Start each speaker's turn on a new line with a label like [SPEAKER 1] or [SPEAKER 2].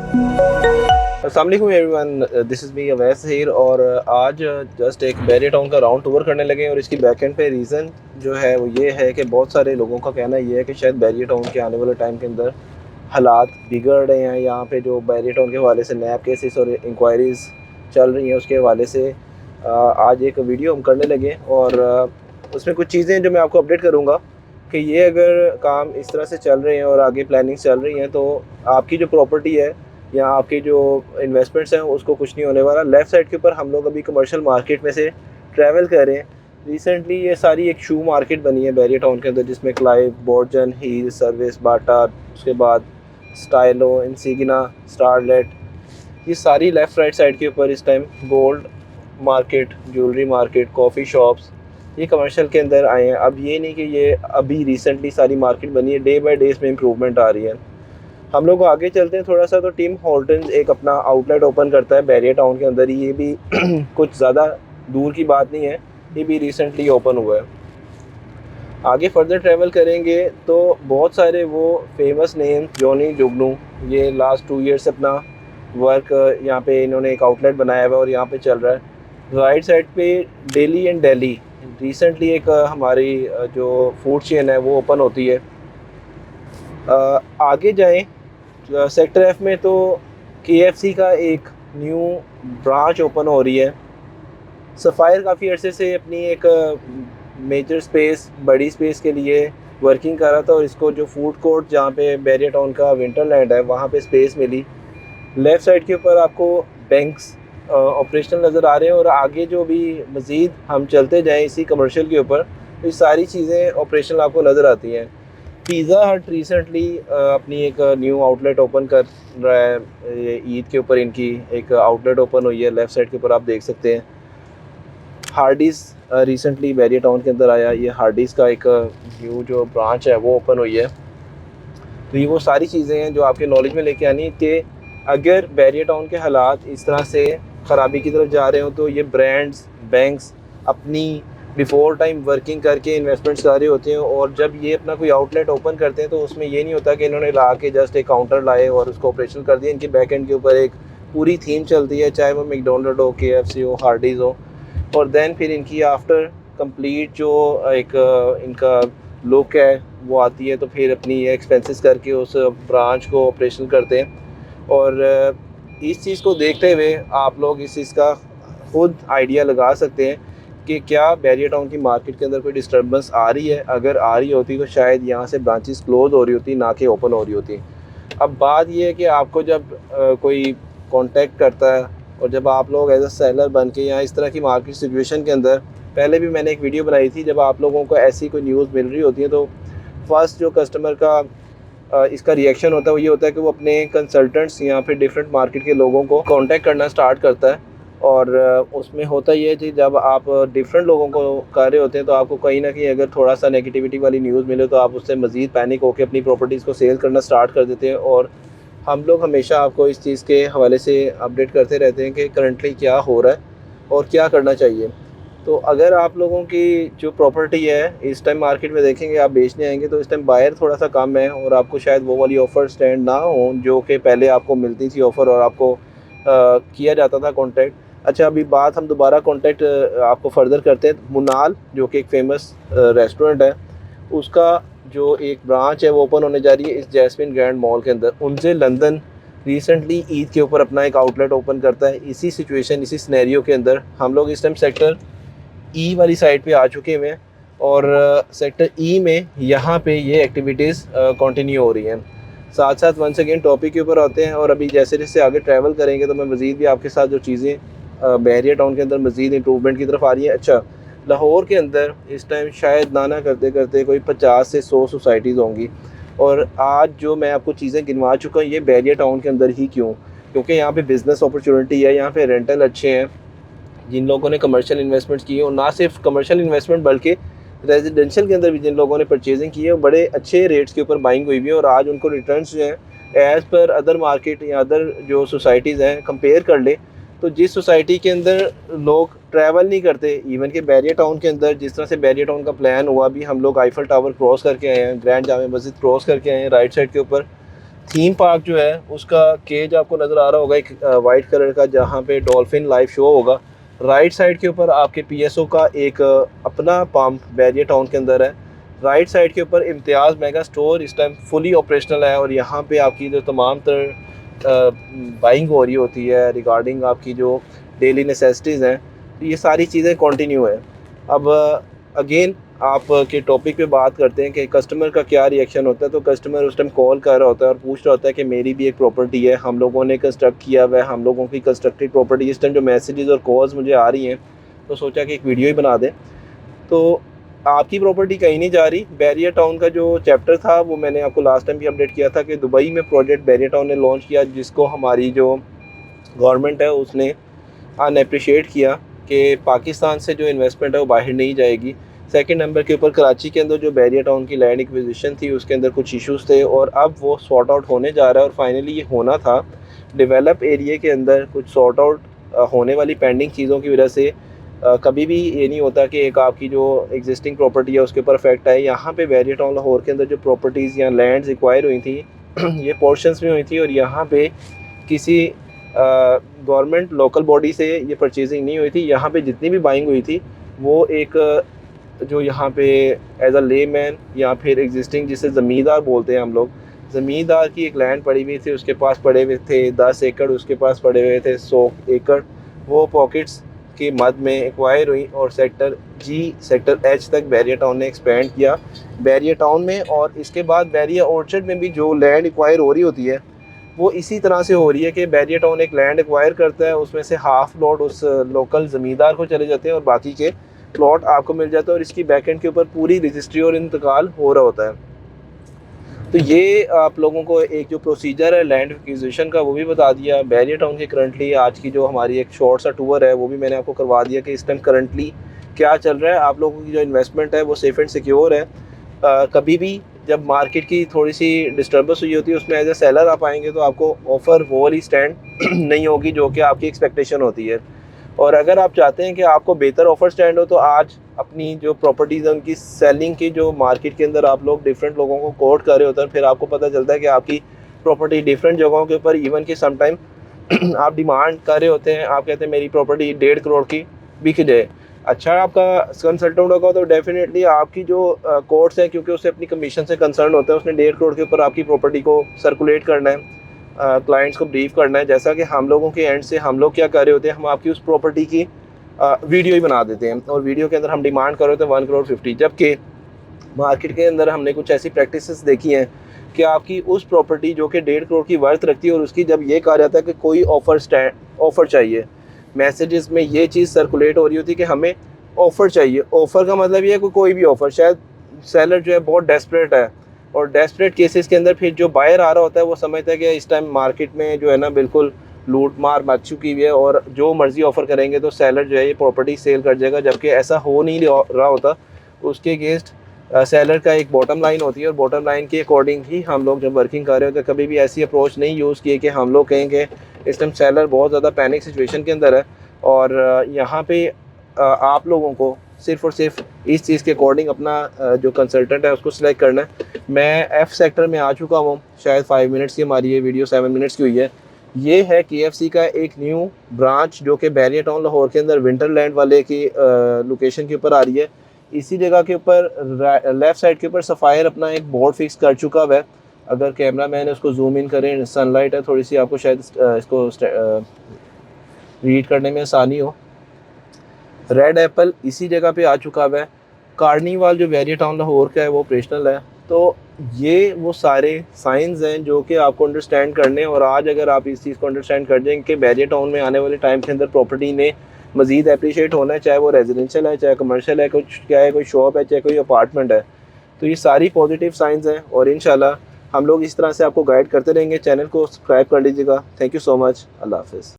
[SPEAKER 1] अस्सलाम वालेकुम everyone, this is me Awais Heer. और आज जस्ट एक बैरियर टाउन का राउंड टूर करने लगे हैं। और इसकी बैकएंड पे रीज़न जो है वो ये है कि बहुत सारे लोगों का कहना ये है कि शायद बैरियर टाउन के आने वाले टाइम के अंदर हालात बिगड़ रहे हैं। यहाँ पे जो बैरियर टाउन के हवाले से नैब केसेस और इंक्वायरीज़ चल रही हैं, उसके हवाले से आज एक वीडियो हम करने लगे। और उसमें कुछ चीज़ें जो मैं आपको अपडेट करूँगा कि ये अगर काम इस तरह से चल रहे हैं और आगे प्लानिंग चल रही हैं तो आपकी जो प्रॉपर्टी है या आपके जो इन्वेस्टमेंट्स हैं उसको कुछ नहीं होने वाला। लेफ़्ट साइड के ऊपर हम लोग अभी कमर्शियल मार्केट में से ट्रैवल कर रहे हैं। रिसेंटली ये सारी एक शू मार्केट बनी है बैरियर टाउन के अंदर, जिसमें क्लाइव, बोर्जन, हील, सर्विस, बाटा, उसके बाद स्टाइलो, इंसिग्ना, स्टारलेट, ये सारी लेफ़्ट राइट साइड के ऊपर इस time gold market, jewellery market, coffee shops ये कमर्शियल के अंदर आए हैं। अब ये नहीं कि ये अभी रिसेंटली सारी मार्केट बनी है, डे बाय डे इसमें इम्प्रूवमेंट आ रही है। हम लोग आगे चलते हैं थोड़ा सा, तो टिम हॉर्टन्स एक अपना आउटलेट ओपन करता है बैरियर टाउन के अंदर ही। ये भी कुछ ज़्यादा दूर की बात नहीं है, ये भी रिसेंटली ओपन हुआ है। आगे फर्दर ट्रैवल करेंगे तो बहुत सारे वो फेमस नेम, जॉनी जुगनू, ये लास्ट 2 ईयर से अपना वर्क यहाँ पे इन्होंने एक आउटलेट बनाया हुआ है और यहाँ पे चल रहा है। राइट साइड पे डेली एंड दिल्ली, रिसेंटली एक हमारी जो फूड चेन है वो ओपन होती है। आगे जाएं सेक्टर एफ में तो KFC का एक न्यू ब्रांच ओपन हो रही है। सफ़ायर काफ़ी अरसे से अपनी एक मेजर स्पेस, बड़ी स्पेस के लिए वर्किंग कर रहा था और इसको जो फूड कोर्ट जहाँ पे बैरियर टाउन का विंटरलैंड है वहाँ पे स्पेस मिली। लेफ़्ट साइड के ऊपर आपको बैंक्स ऑपरेशनल नज़र आ रहे हैं। और आगे जो भी मज़ीद हम चलते जाएं इसी कमर्शियल के ऊपर तो ये सारी चीज़ें ऑपरेशनल आपको नज़र आती हैं। पिज़्ज़ा हट रिसेंटली अपनी एक न्यू आउटलेट ओपन कर रहा है। ये ईद के ऊपर इनकी एक आउटलेट ओपन हुई है, लेफ़्ट साइड के ऊपर आप देख सकते हैं। हार्डीज़ रिसेंटली बैरियर टाउन के अंदर आया, ये हार्डीज़ का एक न्यू जो ब्रांच है वो ओपन हुई है। तो ये वो सारी चीज़ें हैं जो आपके नॉलेज में लेके आनी कि अगर बैरियर टाउन के हालात इस तरह से ख़राबी की तरफ जा रहे हो तो ये ब्रांड्स, बैंक्स अपनी बिफोर टाइम वर्किंग करके इन्वेस्टमेंट्स कर रहे होते हैं। और जब ये अपना कोई आउटलेट ओपन करते हैं तो उसमें ये नहीं होता कि इन्होंने ला के जस्ट एक काउंटर लाए और उसको ऑपरेशन कर दिया। इनके बैक एंड के ऊपर एक पूरी थीम चलती है, चाहे वो मैकडोनल्ड हो, KFC हो, हार्डीज़ हो। और देन फिर इनकी आफ्टर कंप्लीट जो एक इनका लुक है वो आती है, तो फिर अपनी एक्सपेंसेस करके उस ब्रांच को ऑपरेशन करते हैं। और इस चीज़ को देखते हुए आप लोग इस चीज़ का खुद आइडिया लगा सकते हैं कि क्या बैरियर टाउन की मार्केट के अंदर कोई डिस्टर्बेंस आ रही है। अगर आ रही होती तो शायद यहाँ से ब्रांचेस क्लोज़ हो रही होती, ना कि ओपन हो रही होती। अब बात ये है कि आपको जब कोई कांटेक्ट करता है और जब आप लोग एज अ सेलर बन के या इस तरह की मार्केट सिचुएशन के अंदर, पहले भी मैंने एक वीडियो बनाई थी, जब आप लोगों को ऐसी कोई न्यूज़ मिल रही होती है तो फर्स्ट जो कस्टमर का इसका रिएक्शन होता है वो ये होता है कि वो अपने कंसल्टेंट्स या फिर डिफरेंट मार्केट के लोगों को कांटेक्ट करना स्टार्ट करता है। और उसमें होता ये है कि जब आप डिफरेंट लोगों को कर रहे होते हैं तो आपको कहीं ना कहीं अगर थोड़ा सा नेगेटिविटी वाली न्यूज़ मिले तो आप उससे मज़ीद पैनिक होकर अपनी प्रॉपर्टीज़ को सेल करना स्टार्ट कर देते हैं। और हम लोग हमेशा आपको इस चीज़ के हवाले से अपडेट करते रहते हैं कि करंटली क्या हो रहा है और क्या करना चाहिए। तो अगर आप लोगों की जो प्रॉपर्टी है इस टाइम मार्केट में देखेंगे, आप बेचने आएंगे तो इस टाइम बायर थोड़ा सा कम है और आपको शायद वो वाली ऑफ़र स्टैंड ना हो जो कि पहले आपको मिलती थी ऑफ़र और आपको किया जाता था कॉन्टैक्ट। अच्छा, अभी बात हम दोबारा कॉन्टैक्ट आपको फर्दर करते हैं। मुनाल जो कि एक फ़ेमस रेस्टोरेंट है, उसका जो एक ब्रांच है वो ओपन होने जा रही है इस जैस्मिन ग्रैंड मॉल के अंदर। उनसे लंदन रिसेंटली ईद के ऊपर अपना एक आउटलेट ओपन करता है। इसी सिचुएशन, इसी सिनेरियो के अंदर हम लोग इस टाइम सेक्टर ई वाली साइड पे आ चुके हुए हैं। और सेक्टर ई में यहाँ पे ये एक्टिविटीज़ कंटिन्यू हो रही हैं। साथ साथ वंस अगेन टॉपिक के ऊपर आते हैं और अभी जैसे जैसे आगे ट्रैवल करेंगे तो मैं मज़ीद भी आपके साथ जो चीज़ें बैरियर टाउन के अंदर मज़ीद इंप्रूवमेंट की तरफ आ रही है। अच्छा, लाहौर के अंदर इस टाइम शायद ना करते करते कोई 50 से 100 सोसाइटीज़ होंगी। और आज जो मैं आपको चीज़ें गिनवा चुका हूँ ये बैरियर टाउन के अंदर ही क्यों, क्योंकि यहाँ पे बिज़नेस अपॉर्चुनिटी है, यहाँ पे रेंटल अच्छे हैं। जिन लोगों ने कमर्शियल इन्वेस्टमेंट की है, और ना सिर्फ कमर्शियल इन्वेस्टमेंट बल्कि रेजिडेंशियल के अंदर भी जिन लोगों ने परचेजिंग की है वो बड़े अच्छे रेट्स के ऊपर बाइंग हुई भी है। और आज उनको रिटर्न्स जो हैं एज़ पर अदर मार्केट या अदर जो सोसाइटीज़ हैं कंपेयर कर ले तो जिस सोसाइटी के अंदर लोग ट्रैवल नहीं करते, इवन के बैरियर टाउन के अंदर जिस तरह से बैरियर टाउन का प्लान हुआ, भी हम लोग आईफल टावर क्रॉस करके आए हैं, ग्रैंड जामे मस्जिद क्रॉस करके आए हैं राइट साइड के ऊपर, थीम पार्क जो है उसका केज आपको नज़र आ रहा होगा, एक वाइट कलर का, जहाँ पे डॉल्फिन लाइव शो होगा। राइट साइड के ऊपर आपके पीएसओ का एक अपना पंप बैरियर टाउन के अंदर है। राइट साइड के ऊपर इम्तियाज़ मेगा स्टोर इस टाइम फुली ऑपरेशनल है, और यहाँ पे आपकी जो तमाम तर बाइंग हो रही होती है रिगार्डिंग आपकी जो डेली नेसेसिटीज़ हैं, तो ये सारी चीज़ें कंटिन्यू हैं। अब अगेन आप के टॉपिक पे बात करते हैं कि कस्टमर का क्या रिएक्शन होता है। तो कस्टमर उस टाइम कॉल कर रहा होता है और पूछ रहा होता है कि मेरी भी एक प्रॉपर्टी है, हम लोगों ने कंस्ट्रक्ट किया हुआ है, हम लोगों की कंस्ट्रक्टेड प्रॉपर्टी। इस टाइम जो मैसेजेस और कॉल्स मुझे आ रही हैं, तो सोचा कि एक वीडियो ही बना दें। तो आपकी प्रॉपर्टी कहीं नहीं जा रही। बैरियर टाउन का जो चैप्टर था वो मैंने आपको लास्ट टाइम भी अपडेट किया था कि दुबई में प्रोजेक्ट बैरियर टाउन ने लॉन्च किया, जिसको हमारी जो गवर्नमेंट है उसने अनएप्रिशिएट किया कि पाकिस्तान से जो इन्वेस्टमेंट है वो बाहर नहीं जाएगी। सेकंड नंबर के ऊपर कराची के अंदर जो बैरियर टाउन की लैंड एक्विजिशन थी उसके अंदर कुछ इश्यूज़ थे, और अब वो सॉर्ट आउट होने जा रहा है। और फाइनली ये होना था डेवलप एरिया के अंदर कुछ सॉर्ट आउट होने वाली पेंडिंग चीज़ों की वजह से कभी भी ये नहीं होता कि एक आपकी जो एग्जिस्टिंग प्रॉपर्टी है उसके ऊपर इफेक्ट आए। यहाँ पे बैरियर टाउन लाहौर के अंदर जो प्रॉपर्टीज़ या लैंड्स एक्वायर हुई थी ये पोर्शंस में हुई थी, और यहाँ पे किसी गवर्नमेंट लोकल बॉडी से ये परचेजिंग नहीं हुई थी। यहाँ पे जितनी भी बाइंग हुई थी वो एक जो यहाँ पे एज अ लेमैन या फिर एग्जिस्टिंग जिसे ज़मींदार बोलते हैं हम लोग, ज़मींदार की एक लैंड पड़ी हुई थी, उसके पास पड़े हुए थे 10 एकड़, उसके पास पड़े हुए थे 100 एकड़। वो पॉकेट्स की मद में एक्वायर हुई और सेक्टर जी, सेक्टर एच तक बैरियर टाउन ने एक्सपेंड किया बैरियर टाउन में। और इसके बाद बैरियर ऑर्चर्ड में भी जो लैंड एक्वायर हो रही होती है वो इसी तरह से हो रही है कि बैरियर टाउन एक लैंड एक्वायर करता है, उसमें से हाफ प्लॉट उस लोकल ज़मींदार को चले जाते हैं और बाकी के प्लॉट आपको मिल जाता है, और इसकी बैकएंड के ऊपर पूरी रजिस्ट्री और इंतकाल हो रहा होता है। तो ये आप लोगों को एक जो प्रोसीजर है लैंड एक्विजिशन का वो भी बता दिया। बैरियर टाउन के करंटली आज की जो हमारी एक शॉर्ट सा टूर है वो भी मैंने आपको करवा दिया कि इस टाइम करंटली क्या चल रहा है। आप लोगों की जो इन्वेस्टमेंट है वो सेफ़ एंड सिक्योर है। कभी भी जब मार्केट की थोड़ी सी डिस्टर्बेंस हुई होती है उसमें एज ए सेलर आप आएंगे तो आपको ऑफ़र वो वाली स्टैंड नहीं होगी जो कि आपकी एक्सपेक्टेशन होती है। और अगर आप चाहते हैं कि आपको बेहतर ऑफ़र स्टैंड हो तो आज अपनी जो प्रॉपर्टीज़ है उनकी सेलिंग की जो मार्केट के अंदर आप लोग डिफरेंट लोगों को कोट कर रहे होते हैं, फिर आपको पता चलता है कि आपकी प्रॉपर्टी डिफरेंट जगहों के ऊपर इवन कि समटाइम आप डिमांड कर रहे होते हैं, आप कहते हैं मेरी प्रॉपर्टी 1.5 करोड़ की बिक जाए। अच्छा आपका कंसल्टेंट होगा तो डेफिनेटली आपकी जो कोर्ट्स है, क्योंकि उसे अपनी कमीशन से कंसर्न होता है, उसने 1.5 करोड़ के ऊपर आपकी प्रॉपर्टी को सर्कुलेट करना है, क्लाइंट्स को ब्रीफ करना है। जैसा कि हम लोगों के एंड से हम लोग क्या कर रहे होते हैं, हम आपकी उस प्रॉपर्टी की वीडियो ही बना देते हैं और वीडियो के अंदर हम डिमांड कर रहे होते हैं 1 करोड़ 50। जबकि मार्केट के अंदर हमने कुछ ऐसी प्रैक्टिसेस देखी हैं कि आपकी उस प्रॉपर्टी जो कि 1.5 करोड़ की वर्थ रखती है और उसकी जब ये कहा जाता है कि कोई ऑफ़र चाहिए, मैसेजेस में ये चीज़ सर्कुलेट हो रही होती है कि हमें ऑफ़र चाहिए। ऑफ़र का मतलब ये है कि कोई भी ऑफ़र, शायद सेलर जो है बहुत डेस्परेट है, और डेस्परेट केसेस के अंदर फिर जो बायर आ रहा होता है वो समझता है कि इस टाइम मार्केट में जो है ना बिल्कुल लूट मार मच चुकी हुई है और जो मर्ज़ी ऑफ़र करेंगे तो सेलर जो है ये प्रॉपर्टी सेल कर जाएगा, जबकि ऐसा हो नहीं रहा होता। उसके अगेंस्ट सेलर का एक बॉटम लाइन होती है, और बॉटम लाइन के अकॉर्डिंग ही हम लोग जब वर्किंग कर रहे होते हैं। कभी भी ऐसी अप्रोच नहीं यूज़ किए कि हम लोग कहें कि इस टाइम सेलर बहुत ज़्यादा पैनिक सिचुएशन के अंदर है, और यहाँ पे आप लोगों को सिर्फ़ और सिर्फ इस चीज़ के अकॉर्डिंग अपना जो कंसल्टेंट है उसको सिलेक्ट करना है। मैं एफ़ सेक्टर में आ चुका हूँ, शायद 5 मिनट्स की हमारी ये वीडियो 7 मिनट्स की हुई है। ये है KFC का एक न्यू ब्रांच जो कि बैरियर टाउन लाहौर के अंदर विंटरलैंड वाले की लोकेशन के ऊपर आ रही है। इसी जगह के ऊपर लेफ़्ट साइड के ऊपर सफ़ायर अपना एक बोर्ड फिक्स कर चुका है। अगर कैमरा मैन उसको जूम इन करें, सनलाइट है थोड़ी सी, आपको शायद इसको रीड करने में आसानी हो। रेड एप्पल इसी जगह पे आ चुका है। कार्निवाल जो बैरियर टाउन लाहौर का है वो ऑपरेशनल है। तो ये वो सारे साइंस हैं जो कि आपको अंडरस्टैंड करने, और आज अगर आप इस चीज़ को अंडरस्टैंड कर जाएंगे कि बैरियर टाउन में आने वाले टाइम के अंदर प्रॉपर्टी ने मज़ीद अप्रिशिएट होना है, चाहे वो रेजिडेंशियल है, चाहे कमर्शियल है, कुछ क्या है, कोई शॉप है, चाहे कोई अपार्टमेंट है। तो ये सारी पॉजिटिव साइंस हैं, और इंशाल्लाह हम लोग इस तरह से आपको गाइड करते रहेंगे। चैनल को सब्सक्राइब कर लीजिएगा। Thank you so much. अल्लाह हाफ़िज़।